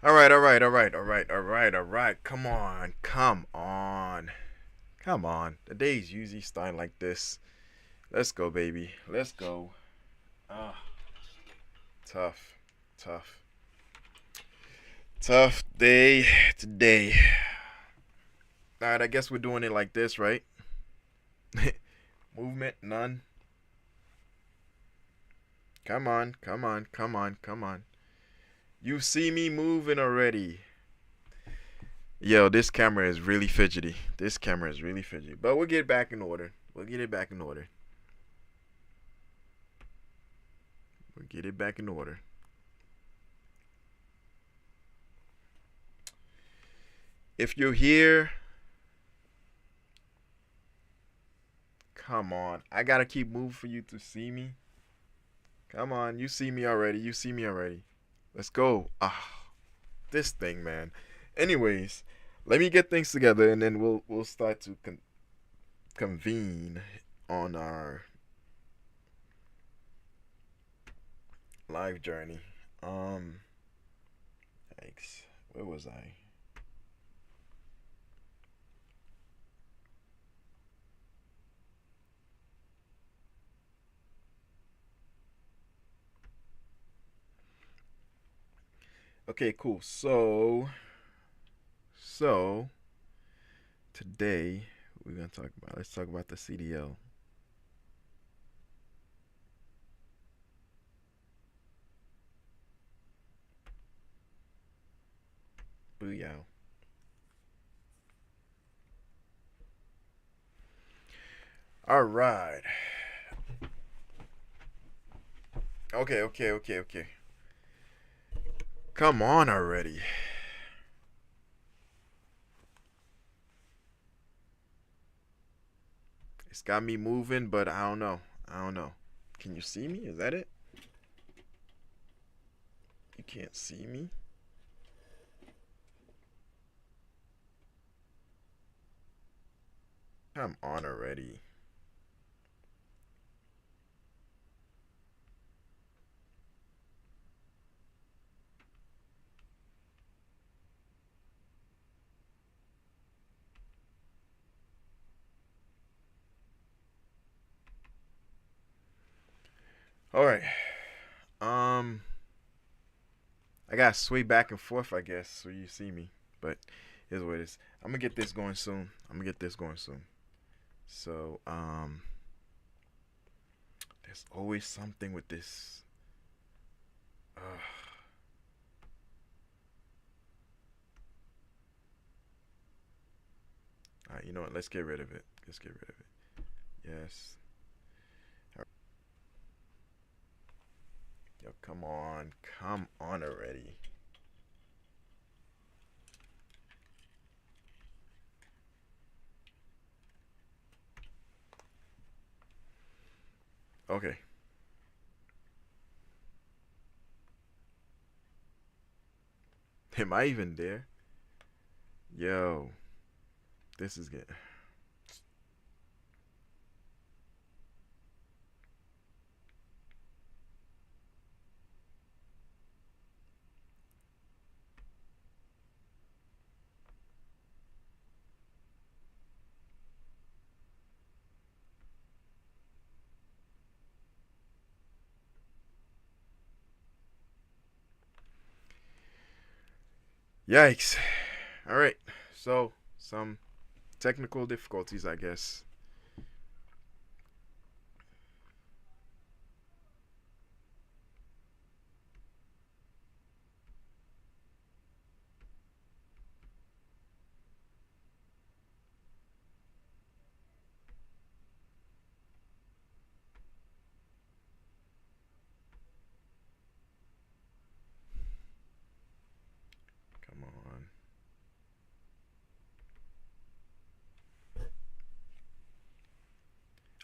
All right, all right, all right, all right, all right, all right. Come on, come on, come on. The day's usually starting like this. Let's go, baby. Let's go. Ah, tough, tough, tough day today. All right, I guess we're doing it like this, right? Movement, none. Come on, come on, come on, come on. You see me moving already. Yo, this camera is really fidgety. This camera is really fidgety. But we'll get it back in order. We'll get it back in order. We'll get it back in order. If you're here, come on. I gotta keep moving for you to see me. Come on, you see me already. You see me already. Let's go. Ah, this thing, man. Anyways, let me get things together, and then we'll start to convene on our live journey. Um, Yikes. Where was I? Okay, cool. So today we're gonna talk about. Let's talk about the CDL. Booyah. All right. Okay, okay, okay, okay. Come on already. It's got me moving, but I don't know. I don't know. Can you see me? Is that it? You can't see me? Come on already. All right. Um, I gotta sway back and forth, I guess, so you see me. But here's what it is. I'm gonna get this going soon. I'm gonna get this going soon. So, there's always something with this. Ugh. All right, you know what? Let's get rid of it. Let's get rid of it. Yes. All right. Yo, come on. Come on already. Okay. Am I even there? Yo, this is good. Yikes. All right. So, some technical difficulties, I guess. Come on.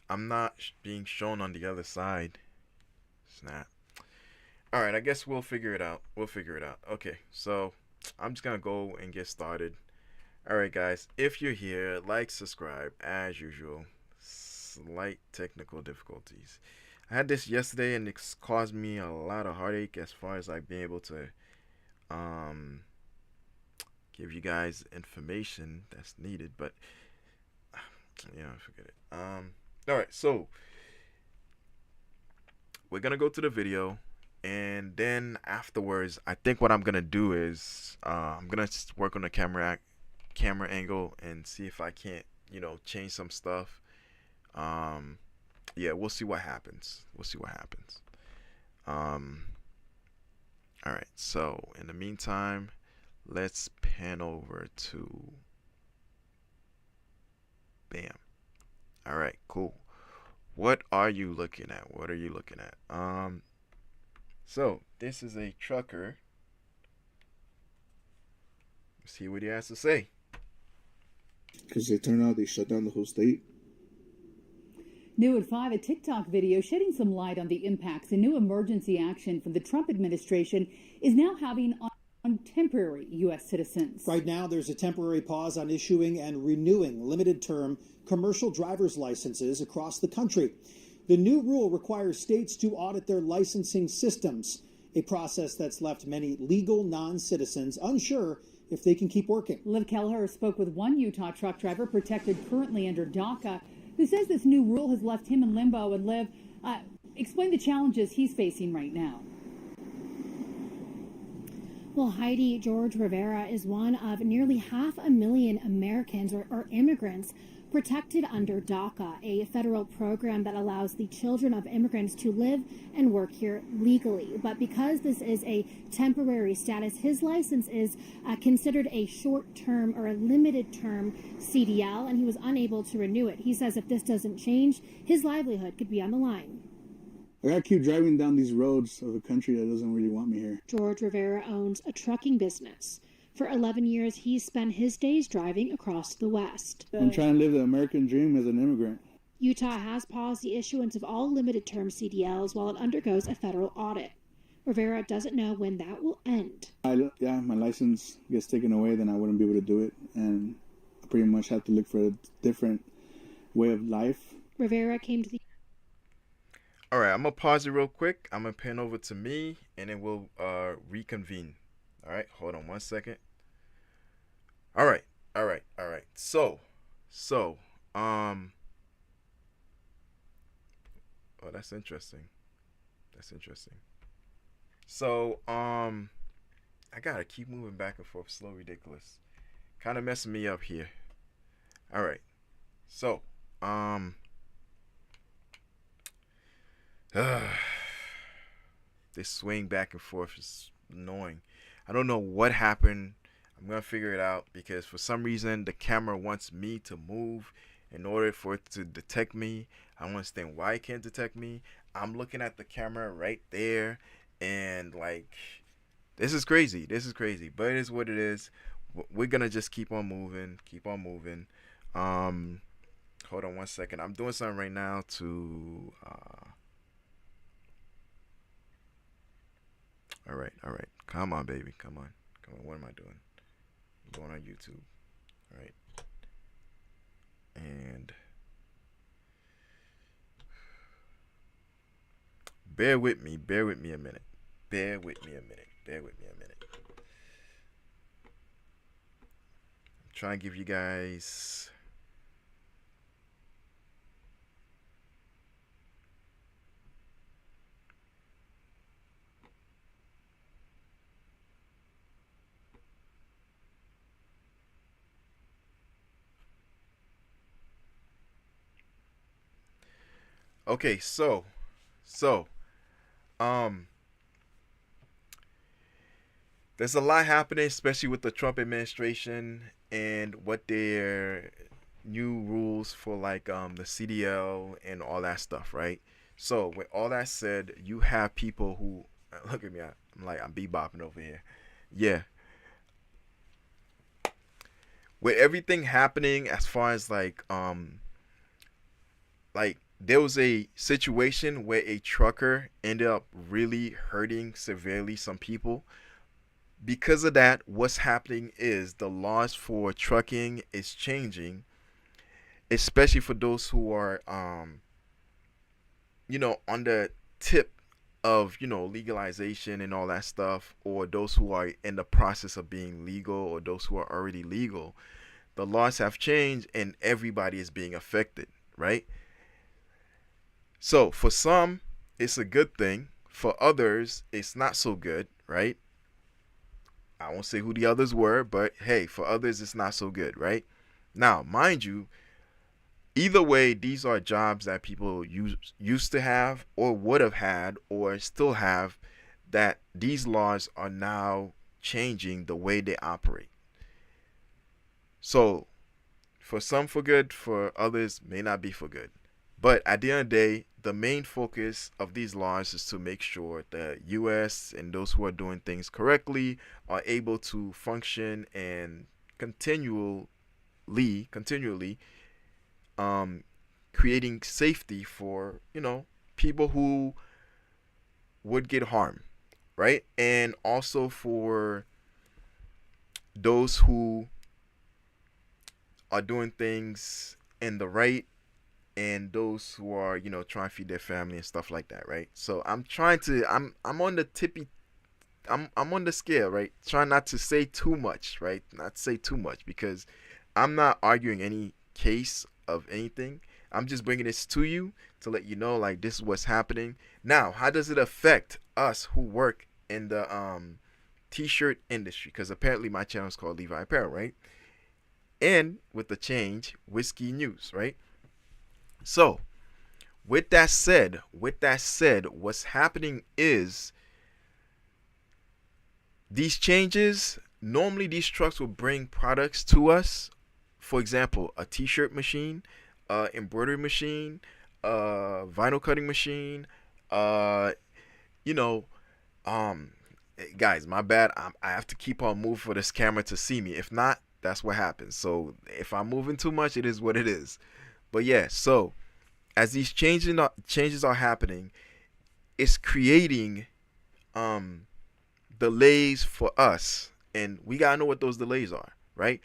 I'm not being shown on the other side. Snap. All right, I guess we'll figure it out. We'll figure it out. Okay, so I'm just gonna go and get started. All right, guys, if you're here, like, subscribe, as usual. Slight technical difficulties. I had this yesterday, and it's caused me a lot of heartache as far as like being able to um, give you guys information that's needed, but forget it. All right, so we're gonna go to the video, and then afterwards, I think what I'm gonna do is I'm gonna just work on the camera angle and see if I can't, change some stuff. Yeah, we'll see what happens. Um, all right. So in the meantime, let's pan over to. Bam. All right. Cool. What are you looking at? So this is a trucker. Let's see what he has to say. Because they turned out they shut down the whole state. New at 5, a TikTok video shedding some light on the impacts a new emergency action from the Trump administration is now having on temporary U.S. citizens. Right now, there's a temporary pause on issuing and renewing limited-term commercial driver's licenses across the country. The new rule requires states to audit their licensing systems, a process that's left many legal non-citizens unsure if they can keep working. Liv Kelleher spoke with one Utah truck driver protected currently under DACA who says this new rule has left him in limbo. And Liv, explain the challenges he's facing right now. Well, Heidi, George Rivera is one of nearly 500,000 Americans or immigrants protected under DACA, a federal program that allows the children of immigrants to live and work here legally. But because this is a temporary status, his license is considered a short-term or a limited-term CDL, and he was unable to renew it. He says if this doesn't change, his livelihood could be on the line. I gotta keep driving down these roads of a country that doesn't really want me here. George Rivera owns a trucking business. For 11 years, he's spent his days driving across the West. I'm trying to live the American dream as an immigrant. Utah has paused the issuance of all limited-term CDLs while it undergoes a federal audit. Rivera doesn't know when that will end. My license gets taken away, then I wouldn't be able to do it, and I pretty much have to look for a different way of life. Rivera came to the... All right, I'm going to pause it real quick. I'm going to pan over to me, and then we'll reconvene. All right, hold on one second. All right. So, oh, that's interesting. So, I gotta keep moving back and forth. Slow, ridiculous. Kind of messing me up here. All right. So, this swing back and forth is annoying. I don't know what happened. I'm going to figure it out because for some reason the camera wants me to move in order for it to detect me. I don't understand why it can't detect me. I'm looking at the camera right there and this is crazy. But it is what it is. We're going to just keep on moving. Hold on one second. I'm doing something right now to All right. Come on, baby. Come on. What am I doing? I'm going on YouTube. All right. And bear with me a minute. I'm trying to give you guys okay, so there's a lot happening, especially with the Trump administration and what their new rules for the CDL and all that stuff, right? So with all that said, you have people who look at me. I'm bebopping over here. Yeah. With everything happening, as far as there was a situation where a trucker ended up really hurting severely some people. Because of that, what's happening is the laws for trucking is changing, especially for those who are, on the tip of, legalization and all that stuff, or those who are in the process of being legal, or those who are already legal, the laws have changed and everybody is being affected, right? So for some, it's a good thing. For others, it's not so good, right? I won't say who the others were, but hey, for others, it's not so good, right? Now, mind you, either way, these are jobs that people used to have or would have had or still have, that these laws are now changing the way they operate. So for some for good, for others may not be for good. But at the end of the day, the main focus of these laws is to make sure the U.S. and those who are doing things correctly are able to function and continually creating safety for, people who would get harmed, right? And also for those who are doing things in the right, and those who are, trying to feed their family and stuff like that, right? So I'm on the tippy, I'm on the scale, right? Trying not to say too much, right? Not to say too much, because I'm not arguing any case of anything. I'm just bringing this to you to let you know, like, this is what's happening. Now, how does it affect us who work in the t-shirt industry? Because apparently my channel is called Levi Apparel, right? And with the change, Whiskey News, right? So, with that said, what's happening is these changes, normally these trucks will bring products to us. For example, a t-shirt machine, embroidery machine, vinyl cutting machine, guys, my bad. I have to keep on moving for this camera to see me. If not, that's what happens. So if I'm moving too much, it is what it is. But yeah, so as these changes are happening, it's creating delays for us, and we gotta know what those delays are, right?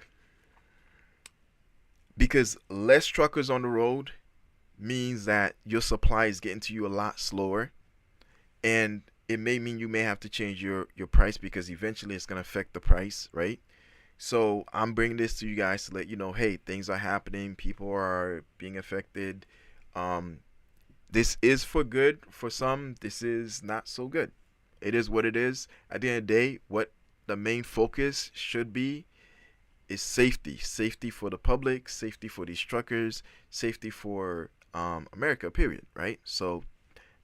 Because less truckers on the road means that your supply is getting to you a lot slower, and it may mean you may have to change your price, because eventually it's gonna affect the price, right? So I'm bringing this to you guys to let you know, hey, things are happening. People are being affected. This is for good. For some, this is not so good. It is what it is. At the end of the day, what the main focus should be is safety. Safety for the public, safety for these truckers, safety for America, period, right? So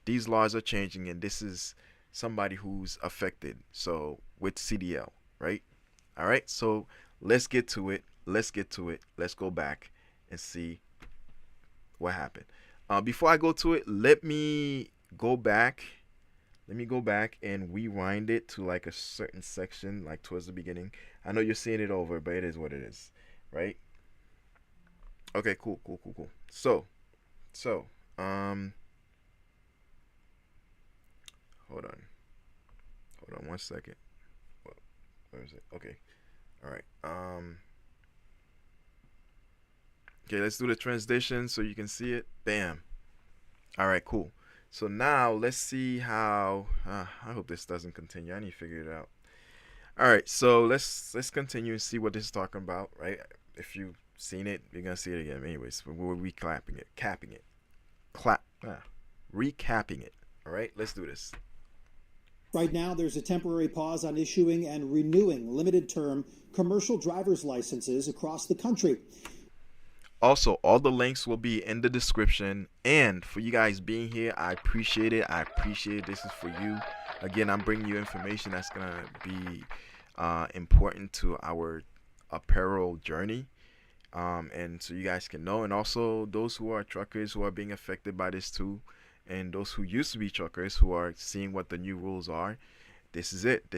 these laws are changing, and this is somebody who's affected. So with CDL, right? All right, so let's get to it. Let's go back and see what happened. Before I go to it, let me go back and rewind it to like a certain section, like towards the beginning. I know you're seeing it over, but it is what it is, right? Okay, cool. So, hold on 1 second. Where is it? Okay. All right. Okay, let's do the transition so you can see it. Bam. All right, cool. So now let's see how. I hope this doesn't continue. I need to figure it out. All right, so let's continue and see what this is talking about, right? If you've seen it, you're gonna see it again. Anyways, we're recapping it. Recapping it. All right, let's do this. Right now, there's a temporary pause on issuing and renewing limited-term commercial driver's licenses across the country. Also, all the links will be in the description. And for you guys being here, I appreciate it. This is for you. Again, I'm bringing you information that's going to be important to our apparel journey. And so you guys can know. And also, those who are truckers who are being affected by this too. And those who used to be truckers who are seeing what the new rules are. This is it.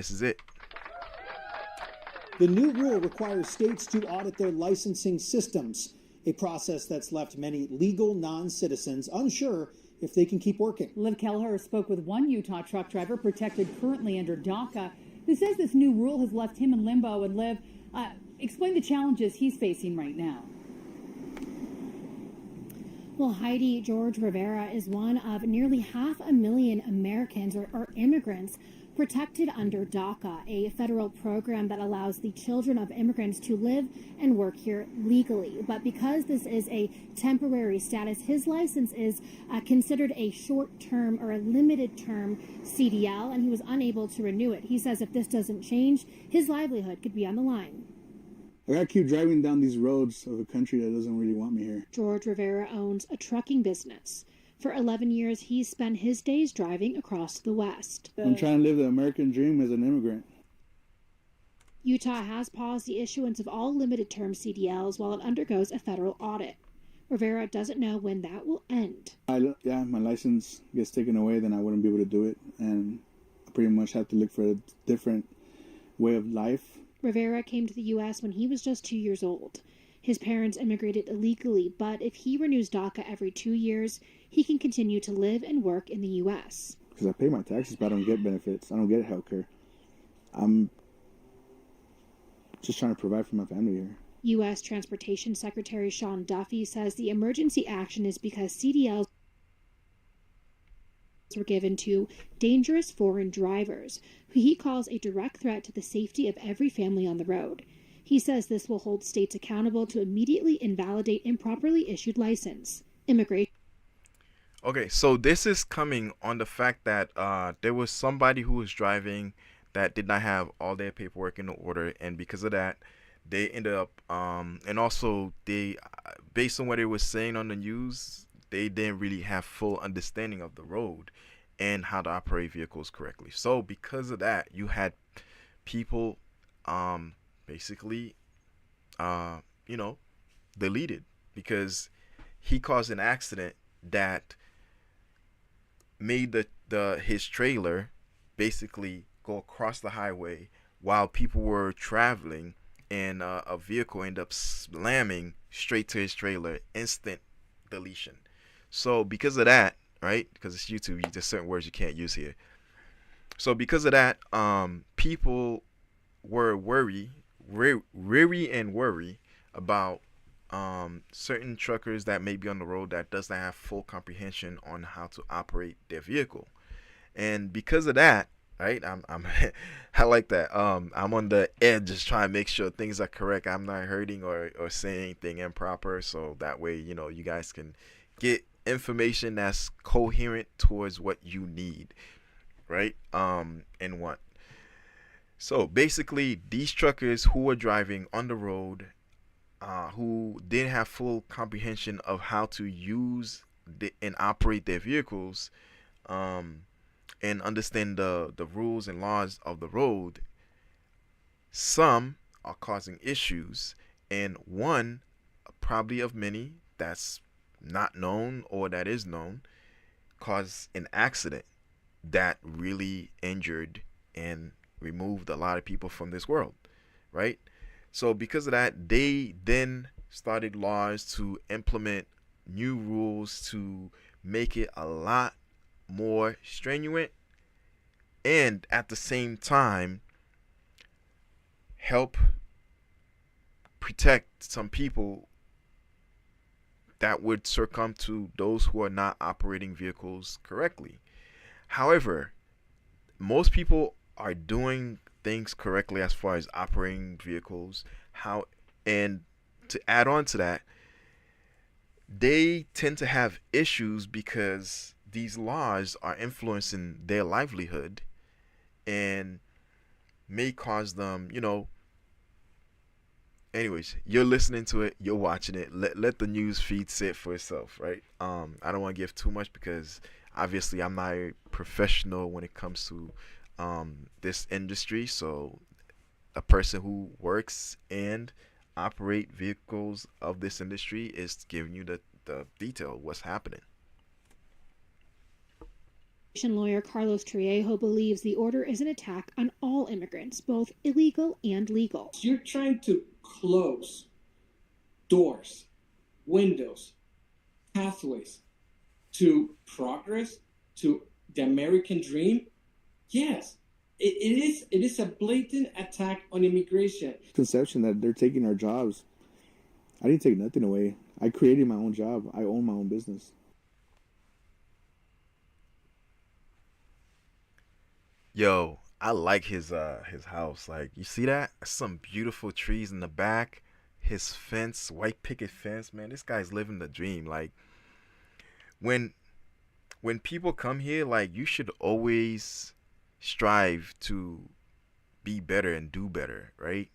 The new rule requires states to audit their licensing systems, a process that's left many legal non-citizens unsure if they can keep working. Liv Kelleher spoke with one Utah truck driver protected currently under DACA, who says this new rule has left him in limbo. And Liv, explain the challenges he's facing right now. Well, Heidi, George Rivera is one of nearly 500,000 Americans or immigrants protected under DACA, a federal program that allows the children of immigrants to live and work here legally. But because this is a temporary status, his license is considered a short-term or a limited-term CDL, and he was unable to renew it. He says if this doesn't change, his livelihood could be on the line. I gotta keep driving down these roads of a country that doesn't really want me here. George Rivera owns a trucking business. For 11 years, he's spent his days driving across the West. I'm trying to live the American dream as an immigrant. Utah has paused the issuance of all limited-term CDLs while it undergoes a federal audit. Rivera doesn't know when that will end. My license gets taken away, then I wouldn't be able to do it. And I pretty much have to look for a different way of life. Rivera came to the U.S. when he was just 2 years old. His parents immigrated illegally, but if he renews DACA every 2 years, he can continue to live and work in the U.S. Because I pay my taxes, but I don't get benefits. I don't get health care. I'm just trying to provide for my family here. U.S. Transportation Secretary Sean Duffy says the emergency action is because CDLs were given to dangerous foreign drivers, who he calls a direct threat to the safety of every family on the road. He says this will hold states accountable to immediately invalidate improperly issued license. Immigration. Okay, so this is coming on the fact that there was somebody who was driving that did not have all their paperwork in order, and because of that, they ended up, and also they, based on what they were saying on the news, they didn't really have full understanding of the road and how to operate vehicles correctly. So because of that, you had people basically deleted because he caused an accident that made his trailer basically go across the highway while people were traveling, and a vehicle ended up slamming straight to his trailer. Instant deletion. So because of that, right, because it's YouTube, there's certain words you can't use here. So because of that, people were worry about certain truckers that may be on the road that does not have full comprehension on how to operate their vehicle. And because of that, right, I like that. I'm on the edge just trying to make sure things are correct. I'm not hurting or saying anything improper, so that way, you guys can get information that's coherent towards what you need, right, and want. So basically, these truckers who were driving on the road, who didn't have full comprehension of how to use and operate their vehicles, and understand the rules and laws of the road, some are causing issues, and one, probably of many, that's not known or that is known, caused an accident that really injured and removed a lot of people from this world, right? So because of that, they then started laws to implement new rules to make it a lot more strenuous, and at the same time help protect some people that would succumb to those who are not operating vehicles correctly. However, most people are doing things correctly as far as operating vehicles. And to add on to that, they tend to have issues because these laws are influencing their livelihood and may cause them, anyways, you're listening to it, you're watching it, let the news feed sit for itself, right? I don't want to give too much because obviously I'm not a professional when it comes to this industry. So a person who works and operate vehicles of this industry is giving you the detail of what's happening. Lawyer Carlos Trejo believes the order is an attack on all immigrants, both illegal and legal. You're trying to close doors, windows, pathways to progress, to the American dream. Yes, it is a blatant attack on immigration. Conception that they're taking our jobs. I didn't take nothing away. I created my own job. I own my own business. Yo, I like his house. Like, you see that? Some beautiful trees in the back. His fence, white picket fence, man. This guy's living the dream. Like, when when people come here, like, you should always strive to be better and do better, right?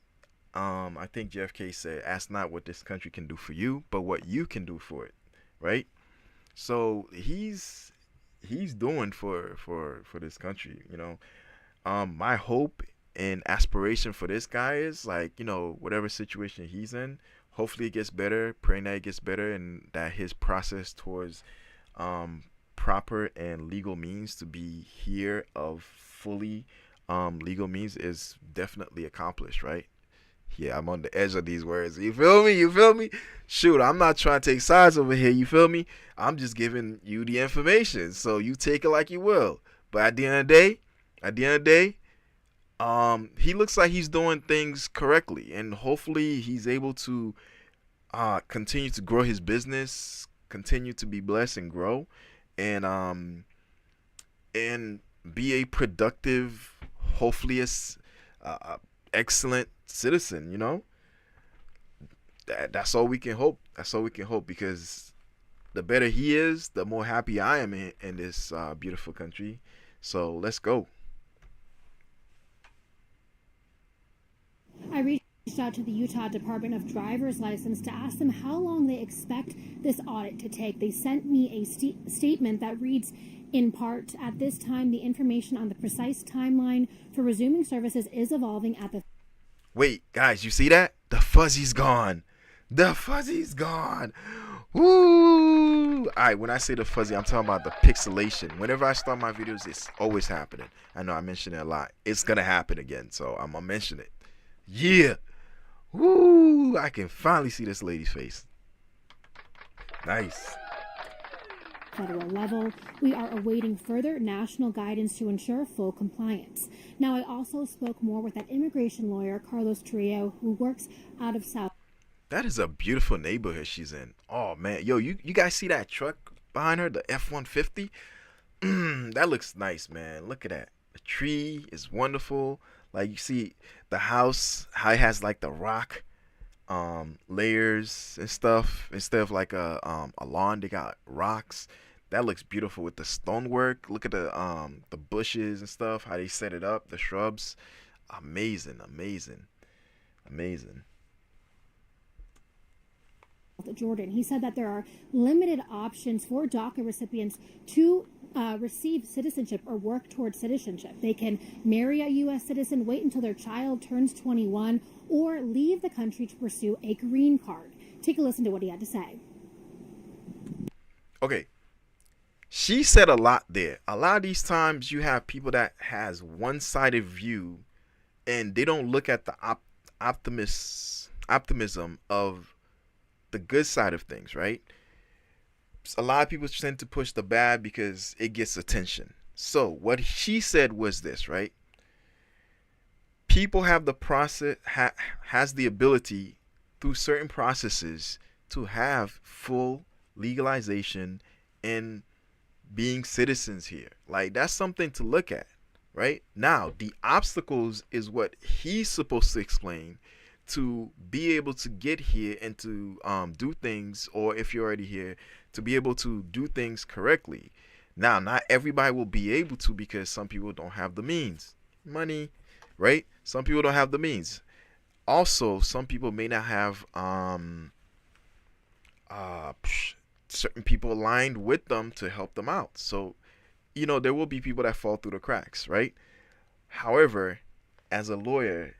I think JFK said, "Ask not what this country can do for you, but what you can do for it," right? So he's doing for this country, you know. My hope and aspiration for this guy is, like, you know, whatever situation he's in, hopefully it gets better, praying that it gets better, and that his process towards um proper and legal means to be here of fully legal means is definitely accomplished, right? Yeah, I'm on the edge of these words. You feel me? You feel me? Shoot, I'm not trying to take sides over here. You feel me? I'm just giving you the information, so you take it like you will. But at the end of the day, he looks like he's doing things correctly, and hopefully he's able to continue to grow his business, continue to be blessed and grow, and and be a productive, hopefully excellent citizen. You know, that's all we can hope. That's all we can hope, because the better he is, the more happy I am in this beautiful country. So let's go. I reached out to the Utah Department of Driver's License to ask them how long they expect this audit to take. They sent me a statement that reads, in part, at this time, the information on the precise timeline for resuming services is evolving at the... Wait, guys, you see that? The fuzzy's gone. The fuzzy's gone. Woo! Alright, when I say the fuzzy, I'm talking about the pixelation. Whenever I start my videos, it's always happening. I know I mention it a lot. It's gonna happen again, so I'm gonna mention it. Yeah. Woo! I can finally see this lady's face. Nice. federal level. We are awaiting further national guidance to ensure full compliance. Now, I also spoke more with that immigration lawyer, Carlos Trio, who works out of South. That is a beautiful neighborhood she's in. Oh, man. Yo, you guys see that truck behind her, the F-150? That looks nice, man. Look at that. The tree is wonderful. Like, you see the house, how it has like the rock layers and stuff. Instead of like a lawn, they got rocks. That looks beautiful with the stonework. Look at the bushes and stuff, how they set it up, the shrubs. Amazing, amazing, amazing. Jordan. He said that there are limited options for DACA recipients to receive citizenship or work towards citizenship. They can marry a U.S. citizen, wait until their child turns 21, or leave the country to pursue a green card. Take a listen to what he had to say. Okay. She said a lot there. A lot of these times you have people that has one-sided view and they don't look at the optimism of the good side of things, right? A lot of people tend to push the bad because it gets attention. So what she said was this, right? People have the process, has the ability through certain processes to have full legalization and being citizens here. Like, that's something to look at, right? Now, the obstacles is what he's supposed to explain to be able to get here and to do things, or if you're already here, to be able to do things correctly. Now, not everybody will be able to, because some people don't have the means, money, right? Some people don't have the means. Also, some people may not have certain people aligned with them to help them out. So, you know, there will be people that fall through the cracks, right? However, as a lawyer,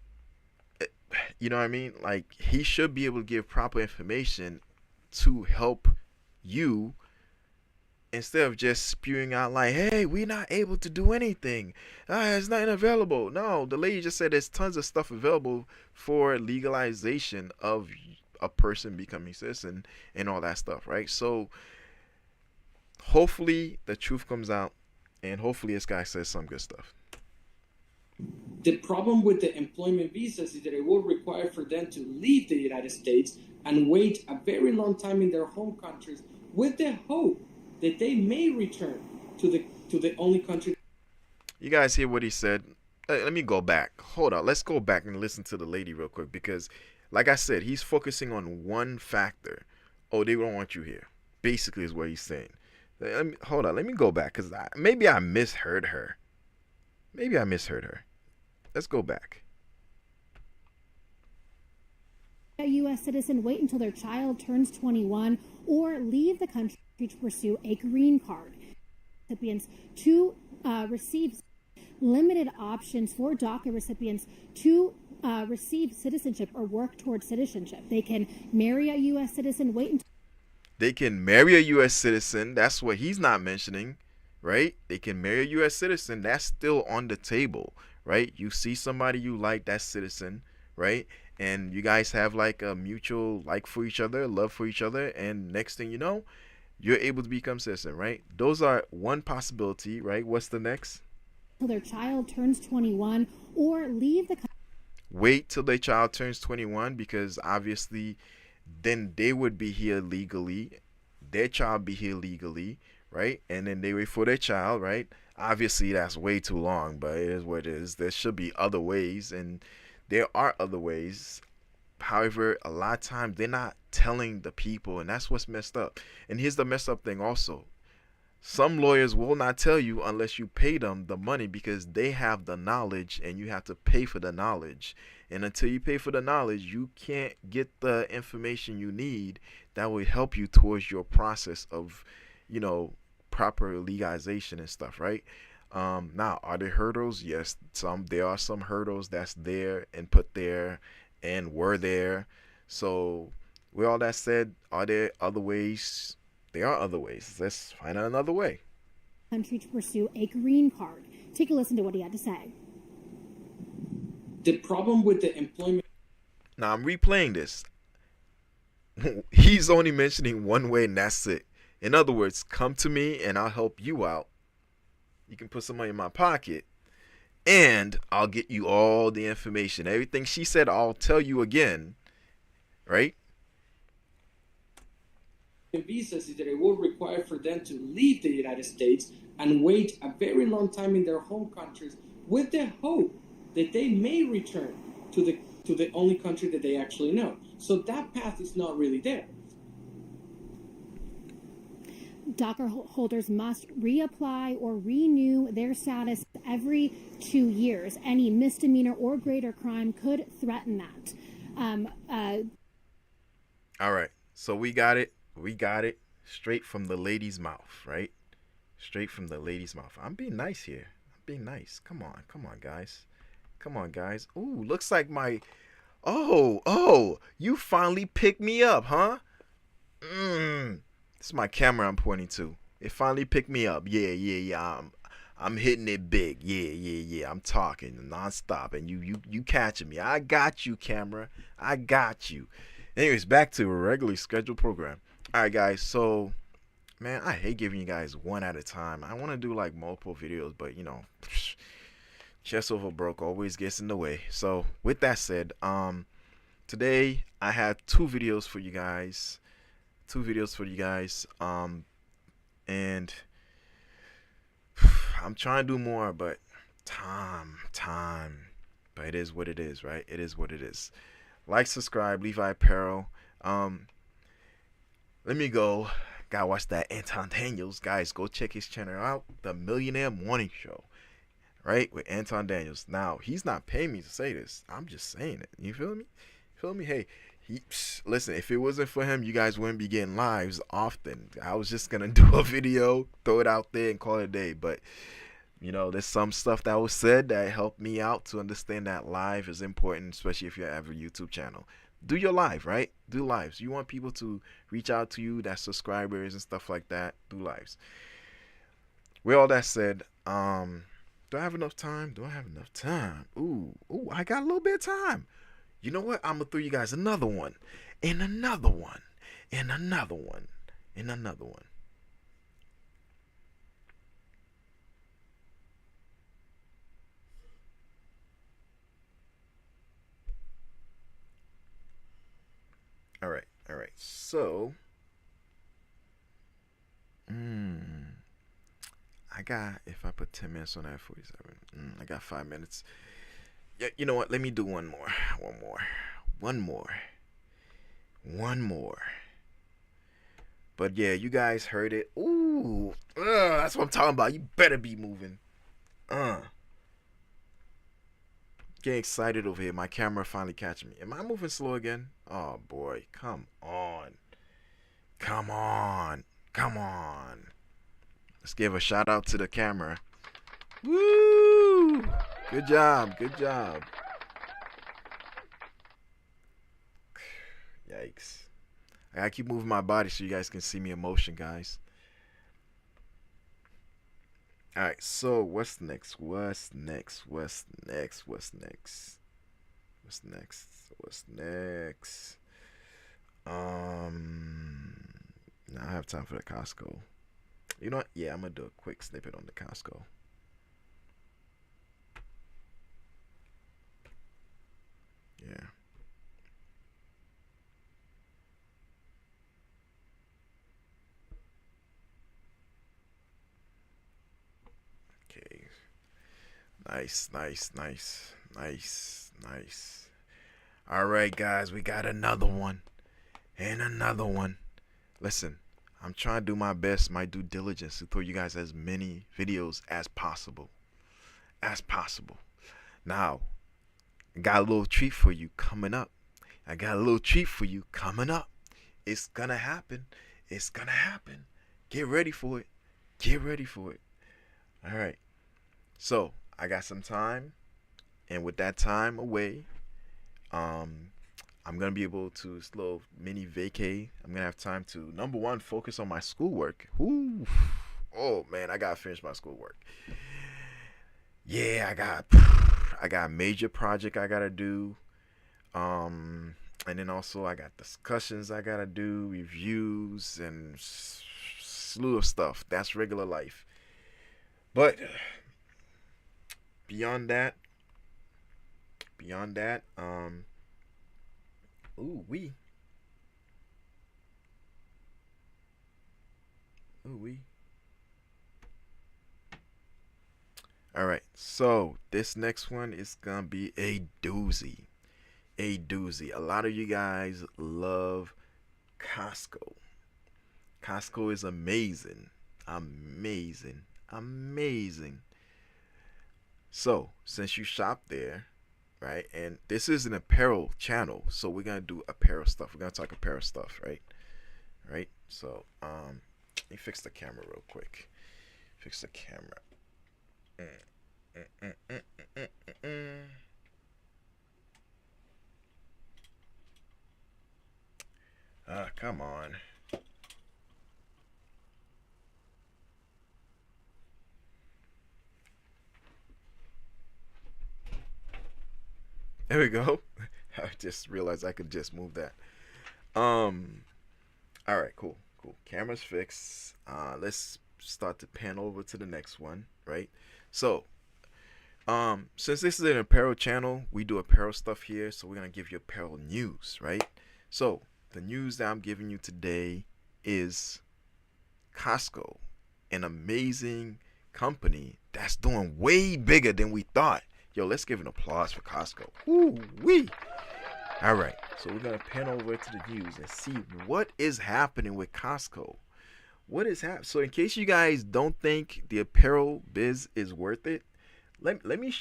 you know what I mean? Like, he should be able to give proper information to help you, instead of just spewing out like, hey, we're not able to do anything. It's nothing available. No, the lady just said there's tons of stuff available for legalization of a person becoming citizen and all that stuff, right? So hopefully the truth comes out, and hopefully this guy says some good stuff. The problem with the employment visas is that it will require for them to leave the United States and wait a very long time in their home countries with the hope that they may return to the only country. You guys hear what he said? Let me go back. Hold on. Let's go back and listen to the lady real quick because, like I said, he's focusing on one factor. Oh, they don't want you here. Basically, is what he's saying. Hold on. Let me go back because maybe I misheard her. Maybe I misheard her. Let's go back. A U.S. citizen wait until their child turns 21 or leave the country to pursue a green card. Recipients to receive limited options for DACA recipients to receive citizenship or work towards citizenship. They can marry a U.S. citizen, wait until They can marry a U.S. citizen. That's what he's not mentioning, right? They can marry a U.S. citizen. That's still on the table, right? You see somebody you like, that citizen, right? And you guys have like a mutual like for each other, love for each other, and next thing you know, you're able to become citizen, right? Those are one possibility, right? What's the next? their child turns 21 or leave the country. Wait till their child turns 21 because obviously then they would be here legally, their child be here legally, right? And then they wait for their child, right? Obviously that's way too long, but it is what it is. There should be other ways, and there are other ways. However, a lot of times they're not telling the people, and that's what's messed up. And here's the messed up thing also. Some lawyers will not tell you unless you pay them the money because they have the knowledge and you have to pay for the knowledge. And until you pay for the knowledge, you can't get the information you need that will help you towards your process of, proper legalization and stuff, right? Now, are there hurdles? Yes, there are some hurdles that's there and put there and were there. So with all that said, are there other ways? There are other ways. Let's find out another way. Country to pursue a green card. Take a listen to what he had to say. The problem with the employment. Now I'm replaying this. He's only mentioning one way and that's it. In other words, come to me and I'll help you out. You can put some money in my pocket and I'll get you all the information. Everything she said, I'll tell you again. Right? Visas is that it will require for them to leave the United States and wait a very long time in their home countries with the hope that they may return to the only country that they actually know. So that path is not really there. DACA holders must reapply or renew their status every 2 years. Any misdemeanor or greater crime could threaten that. All right. So we got it. We got it straight from the lady's mouth, right? Straight from the lady's mouth. I'm being nice here. I'm being nice. Come on, guys. Come on, guys. Ooh, looks like my... Oh, you finally picked me up, huh? This is my camera I'm pointing to. It finally picked me up. Yeah. I'm hitting it big. Yeah. I'm talking nonstop, and you catching me. I got you, camera. I got you. Anyways, back to a regularly scheduled program. All right, guys. So, man, I hate giving you guys one at a time. I want to do like multiple videos, but chest over broke always gets in the way. So, with that said, today I had two videos for you guys. And I'm trying to do more, but time. But it is what it is, right? It is what it is. Like, subscribe, Levi Apparel. Let me go. Gotta watch that Anton Daniels. Guys, go check his channel out. The Millionaire Morning Show. Right? With Anton Daniels. Now, he's not paying me to say this. I'm just saying it. You feel me? Hey, listen, if it wasn't for him, you guys wouldn't be getting lives often. I was just gonna do a video, throw it out there, and call it a day. But there's some stuff that was said that helped me out to understand that live is important, especially if you have a YouTube channel. Do your live, right? Do lives. You want people to reach out to you, that's subscribers and stuff like that. Do lives. With all that said, do I have enough time? Ooh, I got a little bit of time. You know what? I'm gonna throw you guys another one, and another one, and another one, and another one. All right. All right. So, I got, if I put 10 minutes on that, 47. I got 5 minutes. Yeah, you know what? Let me do one more. One more. One more. One more. But yeah, you guys heard it. Ooh, that's what I'm talking about. You better be moving. Getting excited over here. My camera finally catching me. Am I moving slow again? Oh boy, come on. Come on. Come on. Let's give a shout out to the camera. Woo! Good job. Good job. Yikes. I gotta keep moving my body so you guys can see me in motion, guys. Alright, so what's next? What's next? What's next? What's next? What's next? What's next? Now I have time for the Costco. You know what? Yeah, I'm gonna do a quick snippet on the Costco. Yeah. Okay. Nice, nice, nice, nice, nice. All right, guys, we got another one and another one. Listen, I'm trying to do my best, my due diligence to throw you guys as many videos as possible. As possible. Now, I got a little treat for you coming up. I got a little treat for you coming up. It's gonna happen. It's gonna happen. Get ready for it. Get ready for it. All right. So, I got some time. And with that time away, I'm gonna be able to slow mini vacay. I'm gonna have time to, number one, focus on my schoolwork. Ooh, oh man, I gotta finish my schoolwork. Yeah, I got a major project I gotta do. And then also I got discussions I gotta do, reviews, and slew of stuff. That's regular life. But beyond that, ooh wee. All right, so this next one is gonna be a doozy. A doozy. A lot of you guys love Costco. Costco is amazing. Amazing. Amazing. So, since you shop there, right, and this is an apparel channel, so we're gonna do apparel stuff. We're gonna talk apparel stuff, right? Right? So, let me fix the camera real quick. Fix the camera. Come on. There we go. I just realized I could just move that. All right, cool. Camera's fixed. Let's start to pan over to the next one, right? So, since this is an apparel channel, we do apparel stuff here, so we're gonna give you apparel news, right? So, the news that I'm giving you today is Costco, an amazing company that's doing way bigger than we thought. Yo, let's give an applause for Costco. Woo wee! All right, so we're gonna pan over to the news and see what is happening with Costco. What is happening? So, in case you guys don't think the apparel biz is worth it, let me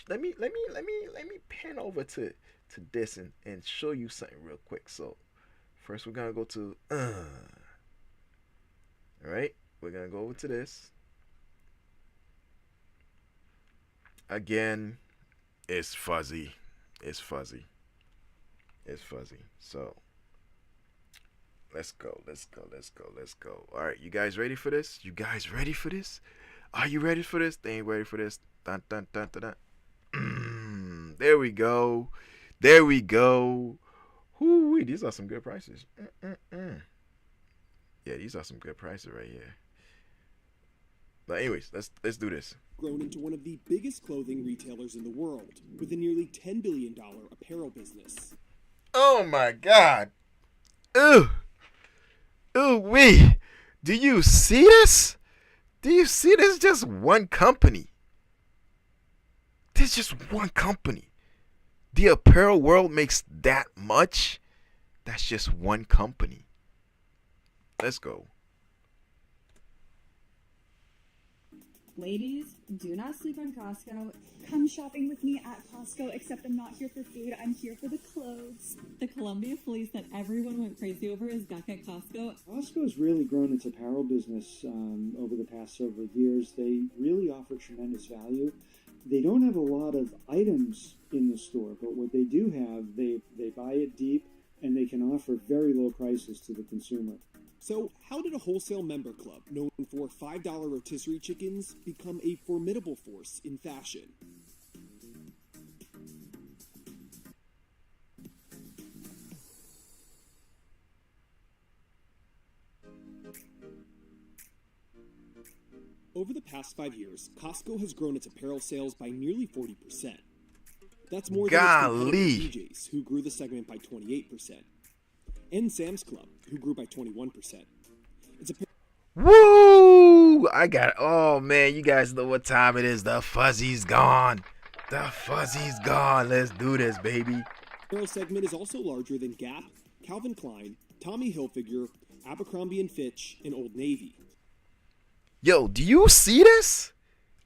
pan over to this and show you something real quick. So, first we're gonna go to all right, we're gonna go over to this again. It's fuzzy. So let's go. All right, you guys ready for this? Are you ready for this? They ain't ready for this. Dun, dun, dun, dun, dun. There we go. Whoo, these are some good prices. Yeah, these are some good prices right here. But anyways, let's do this. Grown into one of the biggest clothing retailers in the world, with a nearly $10 billion apparel business. Oh my God. Ooh, ooh, wee. Do you see this? Do you see this? Just one company. There's just one company. The apparel world makes that much. That's just one company. Let's go. Ladies, do not sleep on Costco. Come shopping with me at Costco, except I'm not here for food. I'm here for the clothes. The Columbia fleece that everyone went crazy over is back at Costco. Costco has really grown its apparel business over the past several years. They really offer tremendous value. They don't have a lot of items in the store, but what they do have, they buy it deep, and they can offer very low prices to the consumer. So, how did a wholesale member club known for $5 rotisserie chickens become a formidable force in fashion? Over the past 5 years, Costco has grown its apparel sales by nearly 40%. That's more than its competitor BJ's, who grew the segment by 28%. And Sam's Club, who grew by 21%. Woo! I got it. Oh, man, you guys know what time it is. The fuzzy's gone. The fuzzy's gone. Let's do this, baby. Apparel segment is also larger than Gap, Calvin Klein, Tommy Hilfiger, Abercrombie & Fitch, and Old Navy. Yo, do you see this?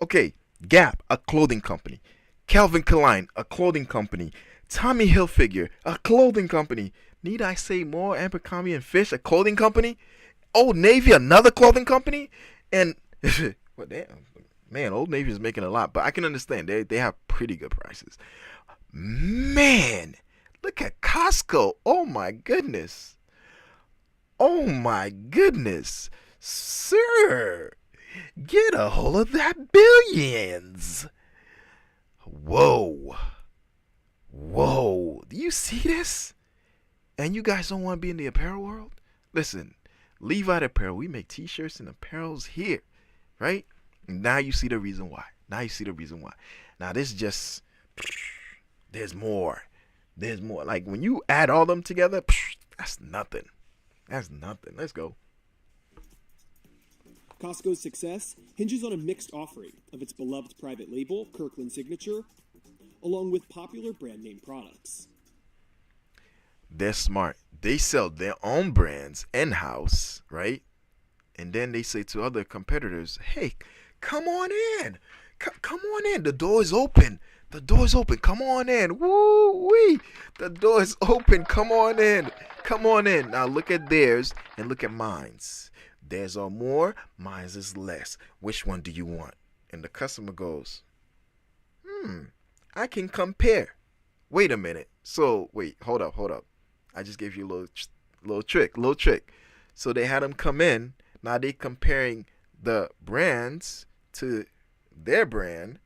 Okay, Gap, a clothing company. Calvin Klein, a clothing company. Tommy Hilfiger, a clothing company. Need I say more? Abercrombie & Fitch, a clothing company. Old Navy, another clothing company. And, well, damn, man, Old Navy is making a lot. But I can understand. They have pretty good prices. Man, look at Costco. Oh, my goodness. Oh, my goodness. Sir, get a hold of that billions. Whoa. Whoa. Do you see this? And you guys don't want to be in the apparel world? Listen, Levi Apparel, we make t-shirts and apparels here, right? Now you see the reason why. Now you see the reason why. Now this just, there's more. There's more. Like when you add all them together, that's nothing. That's nothing. Let's go. Costco's success hinges on a mixed offering of its beloved private label, Kirkland Signature, along with popular brand name products. They're smart. They sell their own brands in-house, right? And then they say to other competitors, hey, come on in. Come on in. The door is open. The door's open. Come on in. Woo-wee. The door is open. Come on in. Come on in. Now look at theirs and look at mine's. Theirs are more. Mine's is less. Which one do you want? And the customer goes, I can compare. Wait a minute. So, wait. Hold up. I just gave you a little trick. So they had them come in. Now they comparing the brands to their brand,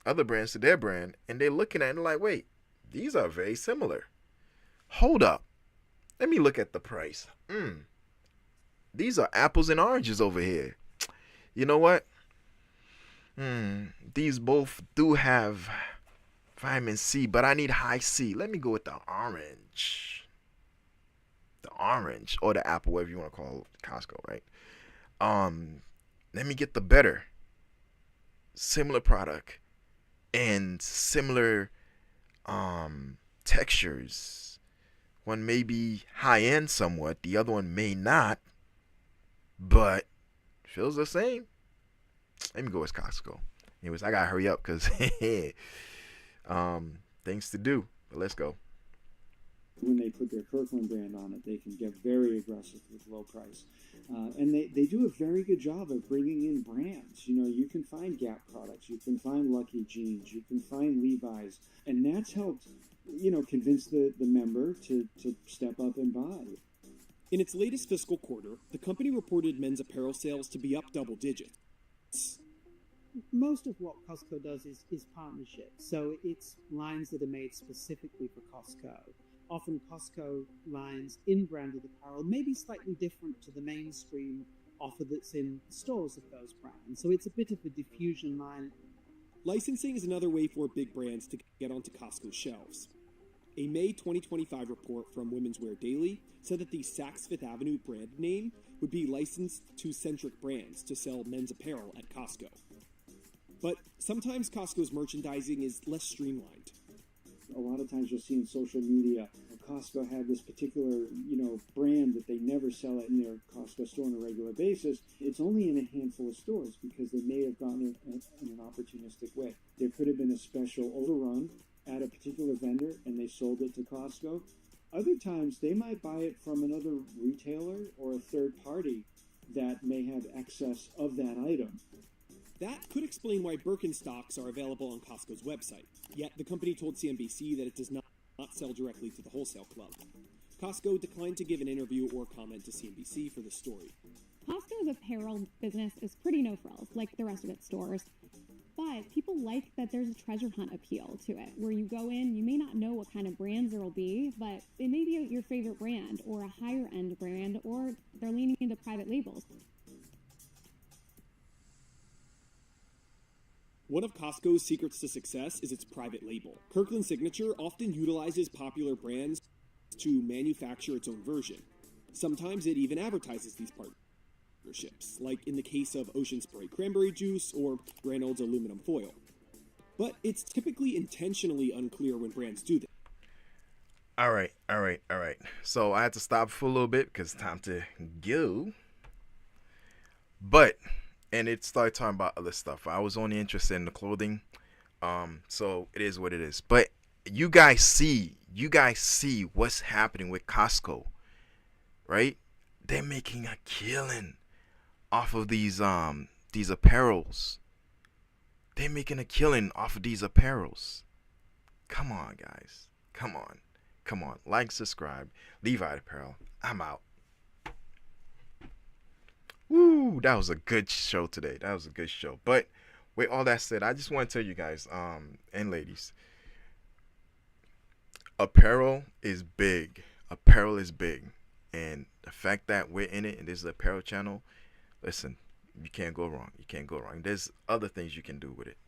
other brands to their brand, and they're looking at it like, wait, these are very similar. Hold up. Let me look at the price. These are apples and oranges over here. You know what? These both do have vitamin C, but I need high C. Let me go with the orange. The orange or the apple, whatever you want to call it, Costco, right? Let me get the better. Similar product and similar textures. One may be high end somewhat, the other one may not, but feels the same. Let me go with Costco. Anyways, I gotta hurry up because things to do. But let's go. When they put their Kirkland brand on it, they can get very aggressive with low price. And they do a very good job of bringing in brands. You know, you can find Gap products, you can find Lucky Jeans, you can find Levi's, and that's helped, you know, convince the member to step up and buy. In its latest fiscal quarter, the company reported men's apparel sales to be up double digits. Most of what Costco does is partnership. So it's lines that are made specifically for Costco. Often Costco lines in branded apparel may be slightly different to the mainstream offer that's in stores of those brands. So it's a bit of a diffusion line. Licensing is another way for big brands to get onto Costco's shelves. A May 2025 report from Women's Wear Daily said that the Saks Fifth Avenue brand name would be licensed to Centric Brands to sell men's apparel at Costco. But sometimes Costco's merchandising is less streamlined. A lot of times you'll see in social media, Costco had this particular, brand that they never sell it in their Costco store on a regular basis. It's only in a handful of stores because they may have gotten it in an opportunistic way. There could have been a special overrun at a particular vendor and they sold it to Costco. Other times they might buy it from another retailer or a third party that may have excess of that item. That could explain why Birkenstocks are available on Costco's website. Yet the company told CNBC that it does not sell directly to the wholesale club. Costco declined to give an interview or comment to CNBC for the story. Costco's apparel business is pretty no-frills, like the rest of its stores. But people like that there's a treasure hunt appeal to it, where you go in, you may not know what kind of brands there will be, but it may be your favorite brand, or a higher-end brand, or they're leaning into private labels. One of Costco's secrets to success is its private label. Kirkland Signature often utilizes popular brands to manufacture its own version. Sometimes it even advertises these partnerships, like in the case of Ocean Spray cranberry juice or Reynolds aluminum foil. But it's typically intentionally unclear when brands do this. All right. So I had to stop for a little bit because it's time to go. And it started talking about other stuff. I was only interested in the clothing. So it is what it is. But you guys see what's happening with Costco, right? They're making a killing off of these apparels. They're making a killing off of these apparels. Come on, guys. Come on. Like, subscribe. Levi Apparel. I'm out. Woo, that was a good show today. That was a good show. But with all that said, I just want to tell you guys, and ladies, apparel is big. And the fact that we're in it and this is an apparel channel, listen, you can't go wrong. There's other things you can do with it.